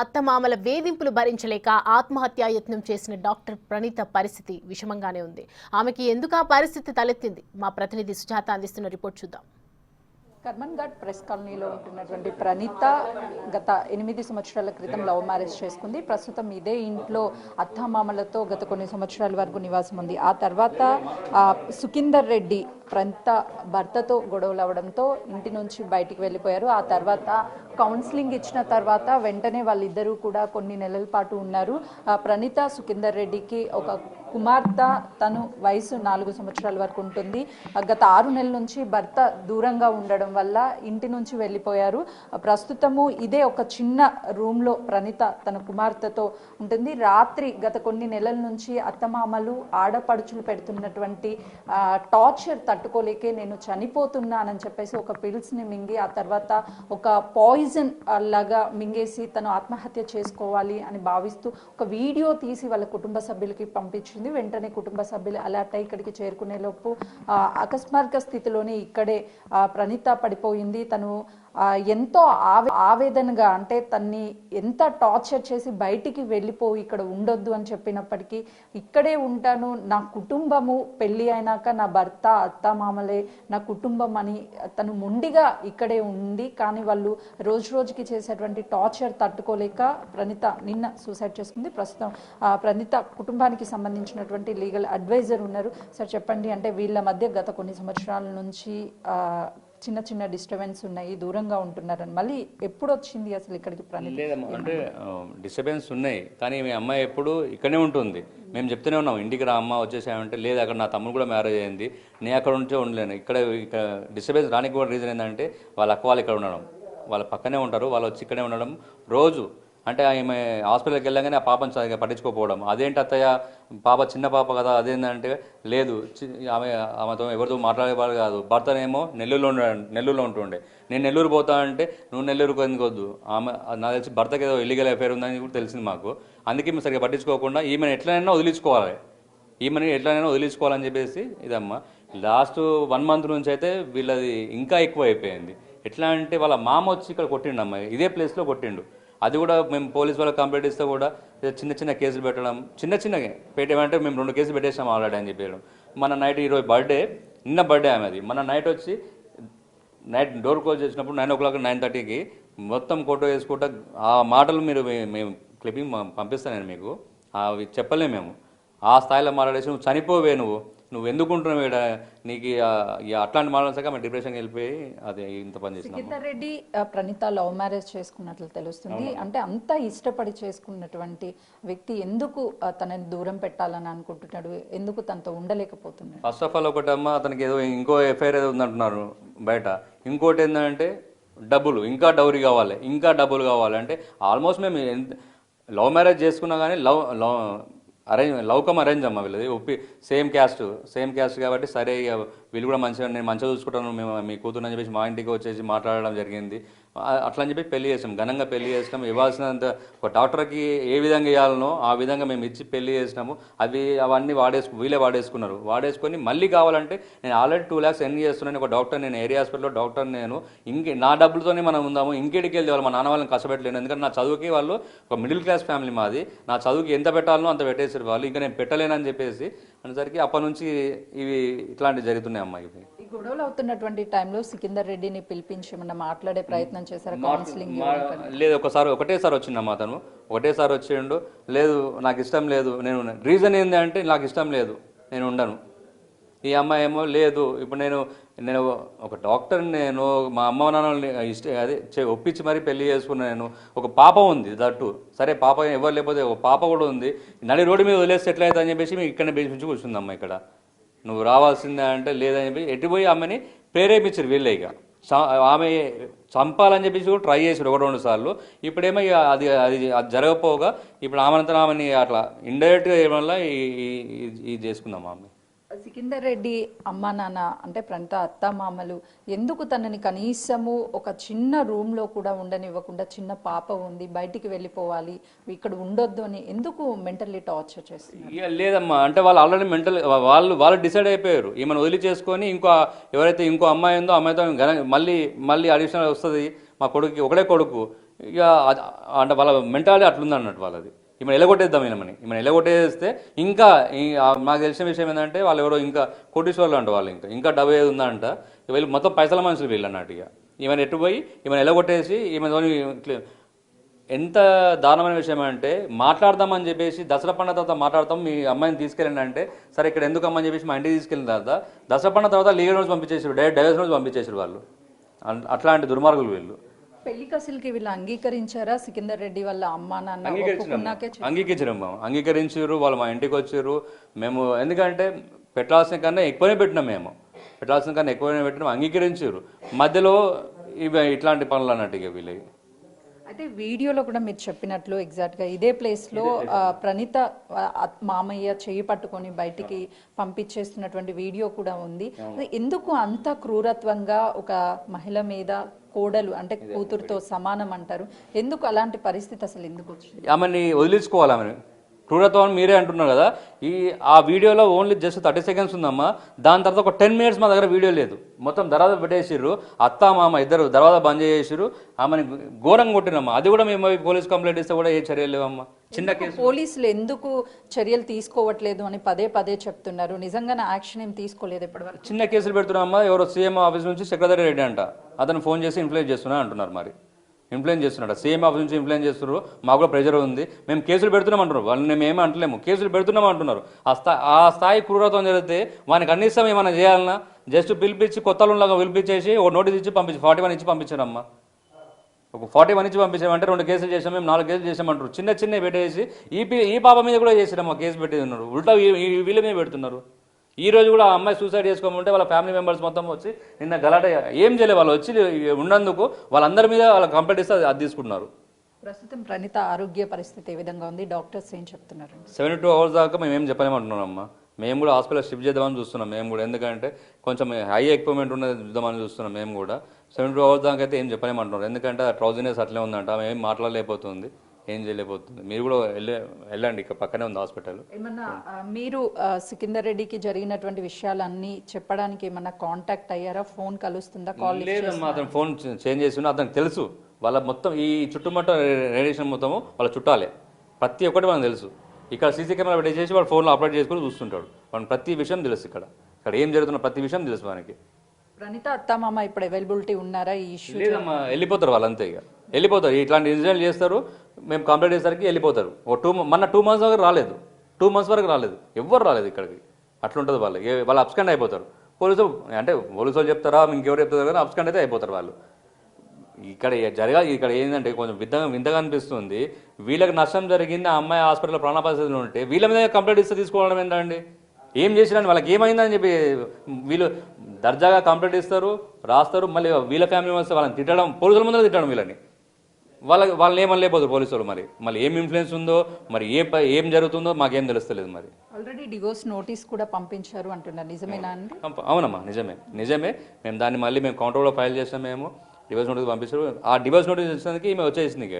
అత్తమామల వేధింపులు భరించలేక ఆత్మహత్యాయత్నం చేసిన డాక్టర్ ప్రణీత పరిస్థితి విషమంగానే ఉంది. ఆమెకి ఎందుకు ఆ పరిస్థితి తలెత్తింది? మా ప్రతినిధి సుజాత అందిస్తున్న రిపోర్ట్ చూద్దాం. కర్మన్ ఘాట్ ప్రెస్ కాలనీలో ఉంటున్నటువంటి ప్రణీత గత 8 సంవత్సరాల క్రితం లవ్ మ్యారేజ్ చేసుకుంది. ప్రస్తుతం ఇదే ఇంట్లో అత్తమామలతో గత కొన్ని సంవత్సరాల వరకు నివాసం ఉంది. ఆ తర్వాత సుఖీందర్ రెడ్డి ప్రణీత భర్తతో గొడవలు అవడంతో ఇంటి నుంచి బయటికి వెళ్ళిపోయారు. ఆ తర్వాత కౌన్సిలింగ్ ఇచ్చిన తర్వాత వెంటనే వాళ్ళిద్దరూ కూడా కొన్ని నెలల పాటు ఉన్నారు. ప్రణీత సుఖీందర్ రెడ్డికి ఒక కుమార్తె, తను వయసు 4 సంవత్సరాల వరకు ఉంటుంది. గత 6 నెలల నుంచి భర్త దూరంగా ఉండడం వల్ల ఇంటి నుంచి వెళ్ళిపోయారు. ప్రస్తుతము ఇదే ఒక చిన్న రూమ్లో ప్రణీత తన కుమార్తెతో ఉంటుంది. రాత్రి గత కొన్ని నెలల నుంచి అత్తమామలు ఆడపడుచులు పెడుతున్నటువంటి టార్చర్ తట్టుకోలేకే నేను చనిపోతున్నానని చెప్పేసి ఒక పిల్స్ని మింగి ఆ తర్వాత ఒక పాయిజన్ లాగా మింగేసి తను ఆత్మహత్య చేసుకోవాలి అని భావిస్తూ ఒక వీడియో తీసి వాళ్ళ కుటుంబ సభ్యులకి పంపించింది. వెంటనే కుటుంబ సభ్యులు అలర్ట్ అయి ఇక్కడికి చేరుకునే లోపు అకస్మాత్క స్థితిలోనే ఇక్కడే ప్రణీత పడిపోయింది. తను ఎంతో ఆవేదనగా, అంటే తన్ని ఎంత టార్చర్ చేసి బయటికి వెళ్ళిపోయి ఇక్కడ ఉండొద్దు అని చెప్పినప్పటికీ ఇక్కడే ఉంటాను, నా కుటుంబము పెళ్ళి అయినాక నా భర్త అత్తమామలే నా కుటుంబం అని తను మొండిగా ఇక్కడే ఉంది. కానీ వాళ్ళు రోజు రోజుకి చేసేటువంటి టార్చర్ తట్టుకోలేక ప్రణీత నిన్న సూసైడ్ చేసుకుంది. ప్రస్తుతం ప్రణీత కుటుంబానికి సంబంధించినటువంటి లీగల్ అడ్వైజర్ ఉన్నారు. సార్ చెప్పండి, అంటే వీళ్ళ మధ్య గత కొన్ని సంవత్సరాల నుంచి చిన్న చిన్న డిస్టర్బెన్స్ ఉన్నాయి, దూరంగా ఉంటున్నారని మళ్ళీ ఎప్పుడు వచ్చింది అసలు ఇక్కడికి ప్రణీత? లేదమ్మా, అంటే డిస్టర్బెన్స్ ఉన్నాయి, కానీ మీ అమ్మాయి ఎప్పుడు ఇక్కడనే ఉంటుంది. మేము చెప్తూనే ఉన్నాం, ఇంటికి రా అమ్మ వచ్చేసామంటే లేదు, అక్కడ నా తమ్ముడు కూడా మ్యారేజ్ అయింది, నేను అక్కడ ఉంటే ఉండలేను. ఇక్కడ డిస్టర్బెన్స్ రానికి కూడా రీజన్ ఏంటంటే వాళ్ళ అక్క వాళ్ళు ఇక్కడ ఉండడం, వాళ్ళ పక్కనే ఉంటారు, వాళ్ళు వచ్చి ఇక్కడే ఉండడం రోజు. అంటే ఆమె హాస్పిటల్కి వెళ్ళగానే ఆ పాపను సరిగ్గా పట్టించుకోకపోవడం. అదేంటి అత్తయ్య, పాప చిన్న పాప కదా, అదేంటంటే లేదు ఆమెతో ఎవరితో మాట్లాడేవాడు కాదు. భర్తనేమో నెల్లూరులో ఉంటుండే, నేను నెల్లూరు పోతా అంటే నువ్వు నెల్లూరుకు ఎందుకు వద్దు, ఆమె నాకు తెలిసి భర్తకి ఏదో ఇల్లీగల్ అఫేర్ ఉందని కూడా తెలిసింది మాకు. అందుకే మేము సరిగ్గా పట్టించుకోకుండా ఈమెను ఎట్లనైనా వదిలించుకోవాలని చెప్పేసి ఇదమ్మా. లాస్ట్ 1 మంత్ నుంచి అయితే వీళ్ళది ఇంకా ఎక్కువ అయిపోయింది. ఎట్లా అంటే వాళ్ళ మామ వచ్చి ఇక్కడ కొట్టిండు అమ్మాయి, ఇదే ప్లేస్లో కొట్టిండు. అది కూడా మేము పోలీస్ వాళ్ళకి కంప్లైంట్ ఇస్తే కూడా చిన్న కేసులు పెట్టడం, చిన్నగా పెట్టేమంటే మేము 2 కేసులు పెట్టేసాం ఆల్రెడీ అని చెప్పారు. మన నైట్ ఈరోజు నిన్న బర్త్డే ఆమెది, మన నైట్ డోర్ క్లోజ్ చేసినప్పుడు 9 o'clock 9:30కి మొత్తం ఫోటో వేసుకుంటా ఆ మాటలు మేము క్లిప్పింగ్ పంపిస్తాను నేను మీకు, అవి చెప్పలేము మేము. ఆ స్థాయిలో మాట్లాడేసి నువ్వు చనిపోవే, నువ్వు ఎందుకుంటున్నావు ఇక్కడ, నీకు అట్లాంటి మాట్లాడసాక మేము డిప్రెషన్కి వెళ్ళిపోయి అది ఇంత పని చేసినాం. సుఖీందర్ రెడ్డి ప్రణీత లవ్ మ్యారేజ్ చేసుకున్నట్లు తెలుస్తుంది. అంటే అంత ఇష్టపడి చేసుకున్నటువంటి వ్యక్తి ఎందుకు తనని దూరం పెట్టాలని అనుకుంటున్నాడు, ఎందుకు తనతో ఉండలేకపోతున్నాడు? ఫస్ట్ ఆఫ్ ఆల్ ఒకటమ్మా, అతనికి ఏదో ఇంకో ఎఫ్ఐఆర్ ఏదో ఉందంటున్నారు బయట. ఇంకోటి ఏంటంటే డబ్బులు, ఇంకా డబ్బులు కావాలి. అంటే ఆల్మోస్ట్ మేము లవ్ మ్యారేజ్ చేసుకున్నా కానీ లవ్ కమ్ అరేంజ్ అమ్మ వీళ్ళది, సేమ్ క్యాస్ట్ కాబట్టి సరే వీళ్ళు కూడా నేను మంచిగా చూసుకుంటాను, మేము మీ కూతురు అని చెప్పేసి మా ఇంటికి వచ్చేసి మాట్లాడడం జరిగింది. అట్లా అని చెప్పి పెళ్లి చేసాం, ఘనంగా పెళ్లి చేసినాం. ఇవ్వాల్సినంత ఒక డాక్టర్కి ఏ విధంగా ఇవ్వాలనో ఆ విధంగా మేము ఇచ్చి పెళ్లి చేసినాము. అవన్నీ వీళ్ళే వాడేసుకొని మళ్ళీ కావాలంటే నేను ఆల్రెడీ 2 lakhs ఎన్ని చేస్తున్నాను, ఒక డాక్టర్, నేను ఏరియా హాస్పిటల్లో డాక్టర్, నేను నా డబ్బులతోనే మనం ఉందాము, ఇంకేడికి వెళ్ళి వాళ్ళు మా నాన్న వాళ్ళని కష్టపెట్టలేను. ఎందుకంటే నా చదువుకి వాళ్ళు ఒక మిడిల్ క్లాస్ ఫ్యామిలీ మాది, నా చదువుకి ఎంత పెట్టాలనో అంత పెట్టేసారు వాళ్ళు, ఇంకా నేను పెట్టలేనని చెప్పేసి అనేసరికి అప్పటి నుంచి ఇట్లాంటివి జరుగుతున్నాయి అమ్మాయి. ఈ గొడవలు అవుతున్నటువంటి టైంలో సుఖీందర్ రెడ్డిని పిలిపించి ఏమన్నా మాట్లాడే ప్రయత్నం చేశారు? కౌన్సిలింగ్ లేదు, ఒకటేసారి వచ్చిందమ్మా, అతను ఒకటేసారి వచ్చిండు. లేదు నాకు ఇష్టం లేదు, రీజన్ ఏంటి అంటే నాకు ఇష్టం లేదు, నేను ఉండను. ఈ అమ్మాయి ఏమో లేదు, ఇప్పుడు నేను ఒక డాక్టర్, నేను మా అమ్మ నాన్నని ఒప్పించి మరీ పెళ్లి చేసుకున్నాను. నేను ఒక పాప ఉంది, దట్టు సరే పాప ఎవరు లేకపోతే ఒక పాప కూడా ఉంది, నడి రోడ్డు మీద వదిలేస్తే ఎట్లయితే అని చెప్పేసి మీకు ఇక్కడనే బెదిరించి కూర్చుంది అమ్మ. ఇక్కడ నువ్వు రావాల్సిందే అంటే లేదని చెప్పి ఎట్టిపోయి ఆమెని ప్రేరేపించారు వీళ్ళే. ఇక ఆమె చంపాలని చెప్పేసి కూడా ట్రై చేశారు 1-2 సార్లు. ఇప్పుడేమో అది జరగపోగా ఇప్పుడు ఆమెని అట్లా ఇండైరెక్ట్గా ఏమన్నా ఇది చేసుకుందాం ఆమె. సుఖీందర్ రెడ్డి అమ్మ నాన్న, అంటే ప్రణీత అత్త మామలు ఎందుకు తనని కనీసము ఒక చిన్న రూమ్లో కూడా ఉండనివ్వకుండా, చిన్న పాప ఉంది బయటికి వెళ్ళిపోవాలి ఇక్కడ ఉండొద్దు అని ఎందుకు మెంటల్లీ టార్చర్ చేస్తున్నారు? లేదమ్మా, అంటే వాళ్ళు ఆల్రెడీ వాళ్ళు డిసైడ్ అయిపోయారు, ఈమెను వదిలి చేసుకొని ఎవరైతే ఇంకో అమ్మాయి ఉందో అమ్మాయితో మళ్ళీ అడిషనల్ వస్తుంది. మా కొడుకు ఒకడే కొడుకు, ఇక అంటే వాళ్ళ మెంటాలిటీ అట్లుంది అన్నట్టు వాళ్ళది. ఈమెను ఎలగొట్టేద్దాం ఈమెను ఎలగొట్టేస్తే ఇంకా నాకు తెలిసిన విషయం ఏంటంటే వాళ్ళు ఎవరో ఇంకా కోటీశ్వర్లు అంట వాళ్ళు, ఇంకా డబ్బు ఏది ఉందంట, వీళ్ళు మొత్తం పైసల మనుషులు వీళ్ళు అన్నట్టు. ఇక ఈమెను ఎట్టుపోయి ఈమెను ఎలగొట్టేసి ఈమెతోని ఎంత దారుణమైన విషయం అంటే మాట్లాడదామని చెప్పేసి దసరా పండుగ తర్వాత మాట్లాడతాం, మీ అమ్మాయిని తీసుకెళ్ళండి అంటే సరే ఇక్కడ ఎందుకు అమ్మని చెప్పేసి మా ఇంటికి తీసుకెళ్ళిన తర్వాత దసరా పండుగ తర్వాత లీగల్ నోట్స్ పంపించేసారు, డైరెక్ట్ డైవర్స్ నోట్స్ పంపించేసారు వాళ్ళు. అట్లాంటి దుర్మార్గులు వీళ్ళు. పెళ్లికి అసలుకి వీళ్ళు అంగీకరించారా? సికిందర్ రెడ్డి వాళ్ళ అమ్మ నాన్న ఒప్పుకున్నాకే అంగీకరించారు. వాళ్ళు మా ఇంటికి వచ్చారు. మేము ఎందుకంటే పెట్టాల్సిన కన్నా ఎక్కువనే పెట్టినాం, పెట్టాల్సిన కన్నా ఎక్కువనే పెట్టినాం, అంగీకరించారు. మధ్యలో ఇవి ఇట్లాంటి పనులు అన్నట్టు ఇక వీళ్ళకి. అయితే వీడియోలో కూడా మీరు చెప్పినట్లు ఎగ్జాక్ట్గా ఇదే ప్లేస్లో ప్రణీత మామయ్య చేయి పట్టుకొని బయటికి పంపించేస్తున్నటువంటి వీడియో కూడా ఉంది. ఎందుకు అంత క్రూరత్వంగా ఒక మహిళ మీద కోడలు అంటే కూతురుతో సమానం అంటారు, ఎందుకు అలాంటి పరిస్థితి అసలు ఎందుకు వచ్చింది? ఆమెని వదిలించుకోవాలి. ఆమెను క్రూరత్వం మీరే అంటున్నారు కదా, ఆ వీడియోలో ఓన్లీ జస్ట్ 30 సెకండ్స్ ఉందమ్మా. దాని తర్వాత ఒక 10 మినిట్స్ మా దగ్గర వీడియో లేదు. మొత్తం దర్వాజా పెట్టేసిర్రు, అత్త మామ ఇద్దరు దర్వాజా బంద్ చేసేసిర్రు. ఆమెని ఘోరంగా కొట్టినమ్మా. అది కూడా మేము పోలీస్ కంప్లైంట్ ఇస్తే కూడా ఏ చర్యలు లేవమ్మా. చిన్న కేసు. పోలీసులు ఎందుకు చర్యలు తీసుకోవట్లేదు అని పదే పదే చెప్తున్నారు, నిజంగానే యాక్షన్ ఏం తీసుకోలేదు ఇప్పటివరకు. చిన్న కేసులు పెడుతున్నామా. ఎవరో సీఎం ఆఫీస్ నుంచి సెక్రటరీ రెడ్డి అంట, అతను ఫోన్ చేసి ఇన్ఫ్లుయెన్స్ చేస్తున్నా అంటున్నారు. మరి ఇన్ఫ్లుయెన్స్ చేస్తున్నాడు, సీఎం ఆఫీస్ నుంచి ఇన్ఫ్లుయెన్స్ చేస్తున్నారు. మాకు కూడా ప్రెజర్ ఉంది, మేము కేసులు పెడుతున్నాం అంటున్నారు. వాళ్ళని మేము అంటలేము, కేసులు పెడుతున్నాం అంటున్నారు. ఆ స్థాయి క్రూరత్వం జరిగితే వానికి కనీసం ఏమైనా చేయాలన్నా జస్ట్ పిలిపించి కొత్తలాగా పిలిపించేసి ఒక నోటీస్ ఇచ్చి 41 ఇచ్చి పంపించారమ్మా. ఒక 41 ఇచ్చి పంపించామంటే 2 కేసులు చేసాం, మేము 4 కేసులు చేసామంటారు. చిన్న పెట్టేసి ఈ పాప మీద కూడా చేసిరమ్మా, కేసు పెట్టేది ఉన్నారు. ఉల్టా వీళ్ళ మీద పెడుతున్నారు. ఈ రోజు కూడా ఆ అమ్మాయి సూసైడ్ చేసుకోమంటే వాళ్ళ ఫ్యామిలీ మెంబర్స్ మొత్తం వచ్చి నిన్న గలాట ఏం చేయలేదు. వాళ్ళు వచ్చి ఉన్నందుకు వాళ్ళందరి మీద వాళ్ళ కంప్లైంట్ ఇస్తే అది తీసుకుంటున్నారు. ప్రస్తుతం ప్రణీత ఆరోగ్య పరిస్థితి ఏ విధంగా ఉంది, డాక్టర్స్ ఏం చెప్తున్నారు? 72 hours దాకా మేము ఏం చెప్పలేమంటున్నామమ్మా. మేము కూడా హాస్పిటల్ షిఫ్ట్ చేద్దామని చూస్తున్నాం మేము కూడా, ఎందుకంటే కొంచెం హై ఎక్విప్మెంట్ ఉన్నది చూద్దామని చూస్తున్నాం మేము కూడా. 72 hours దాకా అయితే ఏం చెప్పలేమంటున్నారు, ఎందుకంటే ఆ ట్రౌజినెస్ అట్లే ఉందంట, ఆమె ఏం మాట్లాడలేకపోతుంది, ఏం చేయలేకపోతుంది. మీరు కూడా వెళ్ళండి, ఇక్కడ పక్కనే ఉంది హాస్పిటల్. ఏమన్నా మీరు సికిందర్ రెడ్డికి జరిగినటువంటి విషయాలన్నీ చెప్పడానికి ఏమన్నా కాంటాక్ట్ అయ్యారా? ఫోన్ కలుస్తుందా? కాల్ లేదమ్మా, అతను ఫోన్ చేంజ్ చేస్తున్నా. అతనికి తెలుసు వాళ్ళ మొత్తం ఈ చుట్టుముట్ట రేడియేషన్ మొత్తము వాళ్ళ చుట్టాలే, ప్రతి ఒక్కటి మనకు తెలుసు. ఇక్కడ సీసీ కెమెరా పెట్టేసి వాడు ఫోన్లో అప్లోడ్ చేసుకుని చూస్తుంటాడు. వాడిని ప్రతి విషయం తెలుసు, ఇక్కడ ఏం జరుగుతున్న ప్రతి విషయం తెలుసు మనకి. ప్రణీత అత్తమామ ఇప్పుడు అవైలబిలిటీ ఉన్నారా ఈ ఇష్యూ? లేదమ్మా, వెళ్ళిపోతారు వాళ్ళంతే, ఇక వెళ్ళిపోతారు. ఇట్లాంటి ఇన్సిడెంట్ చేస్తారు, మేము కంప్లైంట్ చేసేసరికి వెళ్ళిపోతారు. మొన్న 2 months వరకు రాలేదు, 2 months వరకు రాలేదు, ఎవ్వరు రాలేదు ఇక్కడికి. అట్లుంటుంది వాళ్ళు అబ్స్కాండ్ అయిపోతారు. పోలీసు వాళ్ళు చెప్తారా, ఇంకెవరు చెప్తారు కానీ అబ్స్కాండ్ అయితే అయిపోతారు వాళ్ళు. ఇక్కడ ఏంటంటే కొంచెం వింతగా అనిపిస్తుంది. వీళ్ళకి నష్టం జరిగింది, ఆ అమ్మాయి హాస్పిటల్లో ప్రాణ పరిస్థితులు ఉంటే వీళ్ళ మీద కంప్లైంట్ ఇస్తే తీసుకోవడం ఏంటండి? ఏం చేసిరని వాళ్ళకి ఏమైందని చెప్పి వీళ్ళు దర్జాగా కంప్లైంట్ ఇస్తారు, రాస్తారు. మళ్ళీ వీళ్ళ ఫ్యామిలీ వస్తే వాళ్ళని తిట్టడం, పోలీసుల ముందర తిట్టడం వీళ్ళని. వాళ్ళని ఏమని లేకపోతారు పోలీసులు. మళ్ళీ ఏం ఇన్ఫ్లుయెన్స్ ఉందో, మరి ఏం జరుగుతుందో మాకేం తెలుస్తలేదు. మరి ఆల్రెడీ డివోర్స్ నోటీస్ కూడా పంపించారు అంటున్నారు, నిజమేనా అండి? అవునమ్మా, నిజమే. మేము కౌంటర్ కూడా ఫైల్ చేసాం. మేము డివోర్స్ నోటీస్ పంపిస్తారు. ఆ డివోర్స్ నోటీస్ ఇచ్చినందుకు ఈమె వచ్చేసింది, ఇక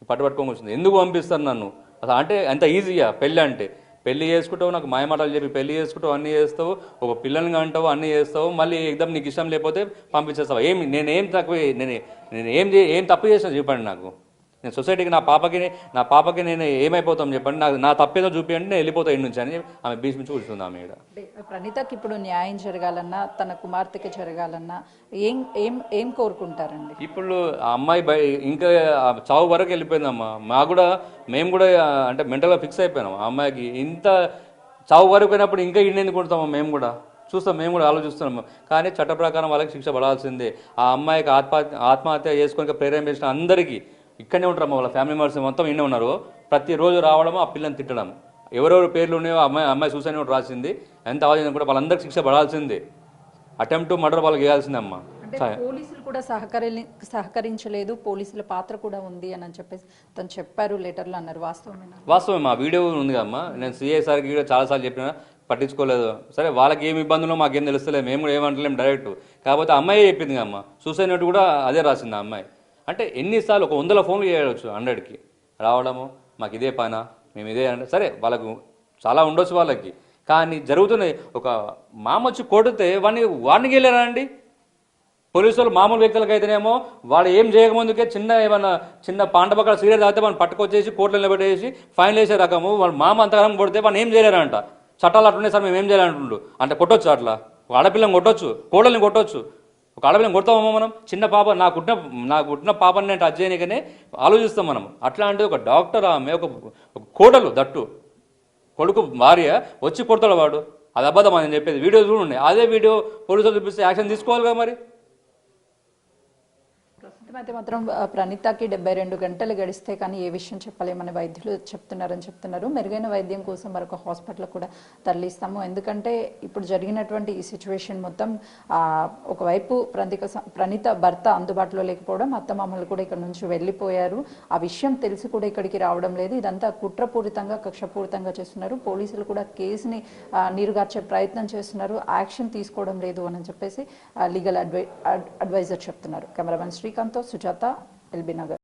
పట్టుకొని వచ్చింది. ఎందుకు పంపిస్తారు నన్ను అసలు? అంటే అంత ఈజీగా పెళ్లి చేసుకుంటావు, నాకు మాయమాటలు చెప్పి పెళ్లి చేసుకుంటావు, అన్నీ చేస్తావు, ఒక పిల్లల్ని అంటావు, అన్నీ చేస్తావు, మళ్ళీ ఎగ్దమ్ నీకు ఇష్టం లేకపోతే పంపించేస్తావు. నేను ఏం తప్పు చేసినా చెప్పండి నాకు. నేను సొసైటీకి నా పాపకి నేను ఏమైపోతాం చెప్పండి, నా తప్పేదో చూపించండి, నేను వెళ్ళిపోతా ఇంటి నుంచి అని ఆమె బీచ్ నుంచి కూర్చుంది. ఆమె ప్రణీతకి ఇప్పుడు న్యాయం జరగాలన్నా, తన కుమార్తెకి జరగాలన్నా ఏం కోరుకుంటారండి? ఇప్పుడు ఆ అమ్మాయి ఇంకా చావు వరకు వెళ్ళిపోయిందమ్మా. మేము కూడా అంటే మెంటల్గా ఫిక్స్ అయిపోయినాం. ఆ అమ్మాయికి ఇంత చావు వరకు అయినప్పుడు ఇంకా ఇండెందుకు కొడతామో మేము కూడా ఆలోచిస్తున్నాము. కానీ చట్ట ప్రకారం వాళ్ళకి శిక్ష పడాల్సిందే. ఆ అమ్మాయికి ఆత్మహత్య చేసుకొని ప్రేరేపించిన అందరికీ ఇక్కడనే ఉంటారమ్మా, వాళ్ళ ఫ్యామిలీ మెంబర్స్ మొత్తం ఇన్నే ఉన్నారు. ప్రతిరోజు రావడము, ఆ పిల్లని తిట్టడం, ఎవరెవరు పేర్లు ఉన్నాయో అమ్మాయి సూసైడ్ నోట్ రాసింది, ఎంత ఆలోచన కూడా వాళ్ళందరికీ శిక్ష పడాల్సిందే. అటెంప్ట్ మర్డర్ వాళ్ళకి చేయాల్సిందే అమ్మా. పోలీసులు కూడా సహకరించలేదు, పోలీసుల పాత్ర కూడా ఉంది అని చెప్పేసి తను చెప్పారు లెటర్లో అన్నారు, వాస్తవమే. మా వీడియో ఉంది కదమ్మా, నేను సిఐ సార్కి కూడా చాలాసార్లు చెప్పినా పట్టించుకోలేదు. సరే వాళ్ళకి ఏమి ఇబ్బందులో మాకేం తెలుస్తలేదు, మేము కూడా ఏమంటలేము డైరెక్ట్. కాకపోతే అమ్మాయి చెప్పింది అమ్మ, సూసైడ్ నోట్ కూడా అదే రాసింది ఆ అమ్మాయి. అంటే ఎన్నిసార్లు 100 ఫోన్లు చేయవచ్చు, 100కి రావడము, మాకు ఇదే పైన మేము ఇదే అంటే సరే వాళ్ళకు చాలా ఉండొచ్చు వాళ్ళకి. కానీ జరుగుతున్నాయి. ఒక మామ వచ్చి కొడితే వాడికి వెళ్ళారా అండి? పోలీసు వాళ్ళు మామూలు వ్యక్తులకు అయితేనేమో వాళ్ళు ఏం చేయకముందుకే చిన్న పాండపక్కల సీరియస్ అయితే మనం పట్టుకొచ్చేసి కోర్టులో నిలబెట్టేసి ఫైన్ వేసే రకము వాళ్ళు మామ అంతకాలం కొడితే వాళ్ళు ఏం చేయలేరంట. చట్టాలు అట్లున్నాయి సార్, మేము ఏం చేయాలంటుండు అంటే కొట్టొచ్చు. అట్లా ఒక ఆడపిల్లని కొట్టొచ్చు, కోడల్ని కొట్టొచ్చు. ఒక ఆడపిల్లని కొడతామమ్మా మనం? చిన్న పాప నాకున్న పాపని నేను టచ్ చేయనికనే ఆలోచిస్తాం మనం. అట్లాంటిది ఒక డాక్టర్ ఆమె ఒక కోడలు దట్టు కొడుకు భార్య వచ్చి కొడతాడు వాడు. అది అబద్ధం అని చెప్పేది వీడియోస్ కూడా ఉన్నాయి. అదే వీడియో పోలీసులు చూపిస్తే యాక్షన్ తీసుకోవాలి కదా మరి. ప్రస్తుతం అయితే మాత్రం ప్రణీతకి 72 గంటలు గడిస్తే కానీ ఏ విషయం చెప్పలేమని వైద్యులు చెప్తున్నారు. మెరుగైన వైద్యం కోసం మరొక హాస్పిటల్ కూడా తరలిస్తాము. ఎందుకంటే ఇప్పుడు జరిగినటువంటి ఈ సిచ్యువేషన్ మొత్తం ఒకవైపు ప్రణీత భర్త అందుబాటులో లేకపోవడం, అత్తమామలు కూడా ఇక్కడ నుంచి వెళ్ళిపోయారు. ఆ విషయం తెలిసి కూడా ఇక్కడికి రావడం లేదు. ఇదంతా కుట్రపూరితంగా కక్షపూరితంగా చేస్తున్నారు. పోలీసులు కూడా కేసుని నీరుగార్చే ప్రయత్నం చేస్తున్నారు. యాక్షన్ తీసుకోవడం లేదు అని చెప్పేసి లీగల్ అడ్వైజర్ చెప్తున్నారు. Cameraman Srikanth, Sujatha, LB Nagar.